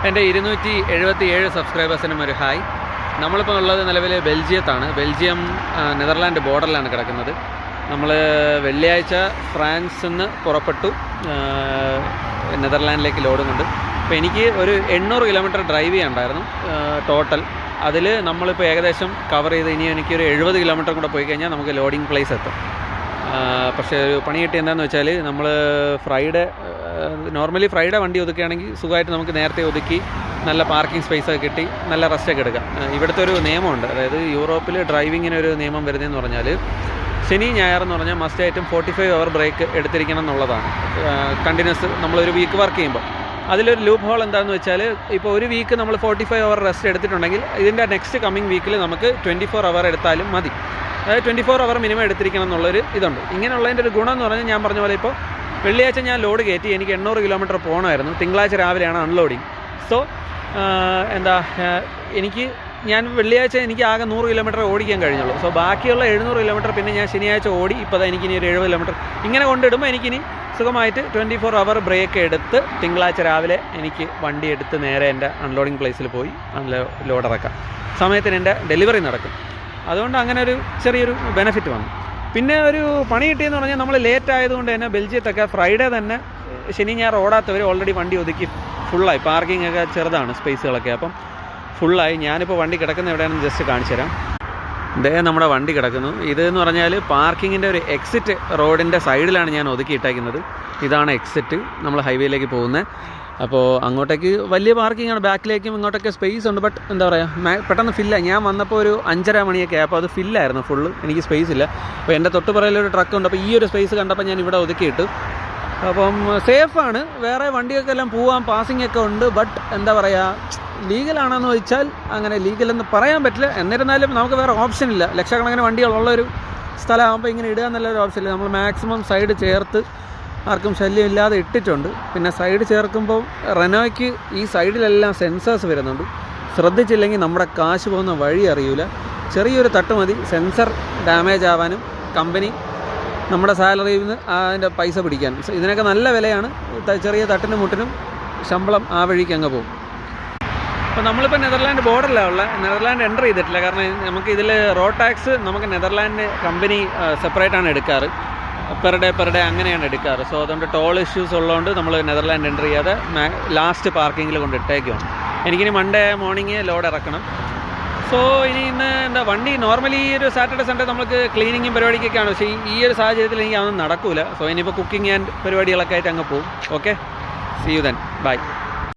എൻ്റെ 277 സബ്സ്ക്രൈബേഴ്സിനും ഒരു ഹായ്. നമ്മളിപ്പോൾ ഉള്ളത് നിലവിൽ ബെൽജിയത്താണ്. ബെൽജിയം നെതർലാൻഡ് ബോർഡറിലാണ് കിടക്കുന്നത്. നമ്മൾ വെള്ളിയാഴ്ച ഫ്രാൻസിൽ നിന്ന് പുറപ്പെട്ടു നെതർലാൻഡിലേക്ക് ലോഡുന്നുണ്ട്. അപ്പോൾ എനിക്ക് ഒരു 800 കിലോമീറ്റർ ഡ്രൈവ് ചെയ്യാനുണ്ടായിരുന്നു ടോട്ടൽ. അതിൽ നമ്മളിപ്പോൾ ഏകദേശം കവർ ചെയ്ത് ഇനി എനിക്കൊരു 70 കിലോമീറ്റർ കൂടെ പോയി കഴിഞ്ഞാൽ നമുക്ക് ലോഡിംഗ് പ്ലേസ് എത്തും. പക്ഷേ ഒരു പണി കിട്ടി എന്താണെന്ന് വെച്ചാൽ നമ്മൾ നോർമലി ഫ്രൈഡേ വണ്ടി ഒതുക്കുകയാണെങ്കിൽ സുഖമായിട്ട് നമുക്ക് നേരത്തെ ഒതുക്കി നല്ല പാർക്കിംഗ് സ്പേസൊക്കെ കിട്ടി നല്ല റെസ്റ്റൊക്കെ എടുക്കാം. ഇവിടുത്തെ ഒരു നിയമമുണ്ട്, അതായത് യൂറോപ്പിൽ ഡ്രൈവിങ്ങിനൊരു നിയമം വരുന്നതെന്ന് പറഞ്ഞാൽ ശനി ഞായർ എന്ന് പറഞ്ഞാൽ മസ്റ്റായിട്ടും 45 അവർ ബ്രേക്ക് എടുത്തിരിക്കണം എന്നുള്ളതാണ്. കണ്ടിന്യൂസ് നമ്മളൊരു വീക്ക് വർക്ക് ചെയ്യുമ്പോൾ അതിലൊരു ലൂപ്പ് ഹോൾ എന്താണെന്ന് വെച്ചാൽ ഇപ്പോൾ ഒരു വീക്ക് നമ്മൾ 45 അവർ റെസ്റ്റ് എടുത്തിട്ടുണ്ടെങ്കിൽ ഇതിൻ്റെ നെക്സ്റ്റ് കമ്മിങ് വീക്കിൽ നമുക്ക് 24 അവർ എടുത്താലും മതി. അതായത് 24 അവർ മിനിമം എടുത്തിരിക്കണം എന്നുള്ളൊരു ഇതുണ്ട്. ഇങ്ങനെയുള്ളതിൻ്റെ ഒരു ഗുണം എന്ന് പറഞ്ഞാൽ ഞാൻ പറഞ്ഞ പോലെ ഇപ്പോൾ വെള്ളിയാഴ്ച ഞാൻ ലോഡ് കയറ്റി, എനിക്ക് 800 കിലോമീറ്റർ പോകണമായിരുന്നു. തിങ്കളാഴ്ച രാവിലെയാണ് അൺലോഡിങ്. സോ ഞാൻ വെള്ളിയാഴ്ച എനിക്ക് ആകെ 100 കിലോമീറ്റർ ഓടിക്കാൻ കഴിഞ്ഞുള്ളൂ. സോ ബാക്കിയുള്ള 700 കിലോമീറ്റർ പിന്നെ ഞാൻ ശനിയാഴ്ച ഓടി. ഇപ്പോൾ എനിക്കിനി ഒരു 70 കിലോമീറ്റർ ഇങ്ങനെ കൊണ്ടിടുമ്പോൾ എനിക്കിനി സുഖമായിട്ട് 24 അവർ ബ്രേക്ക് എടുത്ത് തിങ്കളാഴ്ച രാവിലെ എനിക്ക് വണ്ടി എടുത്ത് നേരെ എൻ്റെ അൺലോഡിങ് പ്ലേസിൽ പോയി ലോഡ് ഇറക്കാം. സമയത്തിന് എൻ്റെ ഡെലിവറി നടക്കും. അതുകൊണ്ട് അങ്ങനെ ഒരു ചെറിയൊരു ബെനിഫിറ്റ് വന്നു. പിന്നെ ഒരു പണി കിട്ടിയെന്ന് പറഞ്ഞാൽ നമ്മൾ ലേറ്റ് ആയതുകൊണ്ട് തന്നെ ബെൽജിയത്തൊക്കെ ഫ്രൈഡേ തന്നെ ശനി ഞായർ ഓടാത്തവർ ഓൾറെഡി വണ്ടി ഒതുക്കി ഫുള്ളായി. പാർക്കിംഗ് ഒക്കെ ചെറുതാണ് സ്പേസുകളൊക്കെ, അപ്പം ഫുള്ളായി. ഞാനിപ്പോൾ വണ്ടി കിടക്കുന്ന എവിടെയാണെന്ന് ജസ്റ്റ് കാണിച്ചു തരാം. നമ്മുടെ വണ്ടി കിടക്കുന്നു. ഇതെന്ന് പറഞ്ഞാൽ പാർക്കിങ്ങിൻ്റെ ഒരു എക്സിറ്റ് റോഡിൻ്റെ സൈഡിലാണ് ഞാൻ ഒതുക്കിയിട്ടേക്കുന്നത്. ഇതാണ് എക്സിറ്റ്, നമ്മൾ ഹൈവേയിലേക്ക് പോകുന്നത്. അപ്പോൾ അങ്ങോട്ടേക്ക് വലിയ പാർക്കിങ്ങാണ്, ബാക്കിലേക്കും ഇങ്ങോട്ടൊക്കെ സ്പേസ് ഉണ്ട്. ബട്ട് എന്താ പറയുക, പെട്ടെന്ന് ഫില്ലായി. ഞാൻ വന്നപ്പോൾ ഒരു 5:30 മണിയൊക്കെ അപ്പോൾ അത് ഫില്ലായിരുന്നു ഫുള്ള്, എനിക്ക് സ്പേസ് ഇല്ല. അപ്പോൾ എൻ്റെ തൊട്ട് പുറകിലൊരു ട്രക്ക് ഉണ്ട്. അപ്പോൾ ഈ ഒരു സ്പേസ് കണ്ടപ്പോൾ ഞാൻ ഇവിടെ ഒതുക്കിയിട്ട്. അപ്പം സേഫാണ്, വേറെ വണ്ടിയൊക്കെ എല്ലാം പോവാം, പാസിംഗ് ഒക്കെ ഉണ്ട്. ബട്ട് എന്താ പറയുക, ലീഗലാണെന്ന് ചോദിച്ചാൽ അങ്ങനെ ലീഗലെന്ന് പറയാൻ പറ്റില്ല. എന്നിരുന്നാലും നമുക്ക് വേറെ ഓപ്ഷൻ ഇല്ല. ലക്ഷക്കണക്കിന് വണ്ടികളുള്ളൊരു സ്ഥലമാകുമ്പോൾ ഇങ്ങനെ ഇടുക എന്നുള്ളൊരു ഓപ്ഷൻ ഇല്ല. നമ്മൾ മാക്സിമം സൈഡ് ചേർത്ത് ആർക്കും ശല്യം ഇല്ലാതെ ഇട്ടിട്ടുണ്ട്. പിന്നെ സൈഡ് ചേർക്കുമ്പോൾ റെനോയ്ക്ക് ഈ സൈഡിലെല്ലാം സെൻസേഴ്സ് വരുന്നുണ്ട്. ശ്രദ്ധിച്ചില്ലെങ്കിൽ നമ്മുടെ കാശ് പോകുന്ന വഴി അറിയില്ല. ചെറിയൊരു തട്ട് മതി സെൻസർ ഡാമേജ് ആവാനും കമ്പനി നമ്മുടെ സാലറിയിൽ നിന്ന് അതിൻ്റെ പൈസ പിടിക്കാനും. ഇതിനൊക്കെ നല്ല വിലയാണ്. ചെറിയ തട്ടിനും മുട്ടിനും ശമ്പളം ആ വഴിക്ക് അങ്ങ് പോകും. അപ്പോൾ നമ്മളിപ്പോൾ നെതർലാൻഡ് ബോർഡറിലാണ് ഉള്ളത്. നെതർലാൻഡ് എൻ്റർ ചെയ്തിട്ടില്ല, കാരണം നമുക്ക് ഇതിൽ റോഡ് ടാക്സ് നമുക്ക് നെതർലാൻഡ് കമ്പനി സെപ്പറേറ്റാണ് എടുക്കാറ്. പെർ ഡേ അങ്ങനെയാണ് എടുക്കാറ്. സോ അതുകൊണ്ട് ടോൾ ഇഷ്യൂസ് ഉള്ളതുകൊണ്ട് നമ്മൾ നെതർലാൻഡ് എൻ്റർ ചെയ്യാതെ ലാസ്റ്റ് പാർക്കിങ്ങിൽ കൊണ്ട് ഇട്ടേക്കുവാണ്. എനിക്കിനി മൺഡേ മോർണിംഗ് ലോഡ് ഇറക്കണം. സോ ഇന്ന് വണ്ടി നോർമലി ഈ ഒരു സാറ്റർഡേ സൺഡേ നമുക്ക് ക്ലീനിങ്ങും പരിപാടിക്കൊക്കെയാണ്. പക്ഷേ ഈ ഒരു സാഹചര്യത്തിൽ എനിക്ക് അതൊന്നും നടക്കില്ല. സോ ഇനിയിപ്പോൾ കുക്കിംഗ് ആൻഡ് പരിപാടികളൊക്കെ ആയിട്ട് അങ്ങ് പോകും. Okay, see you then, by.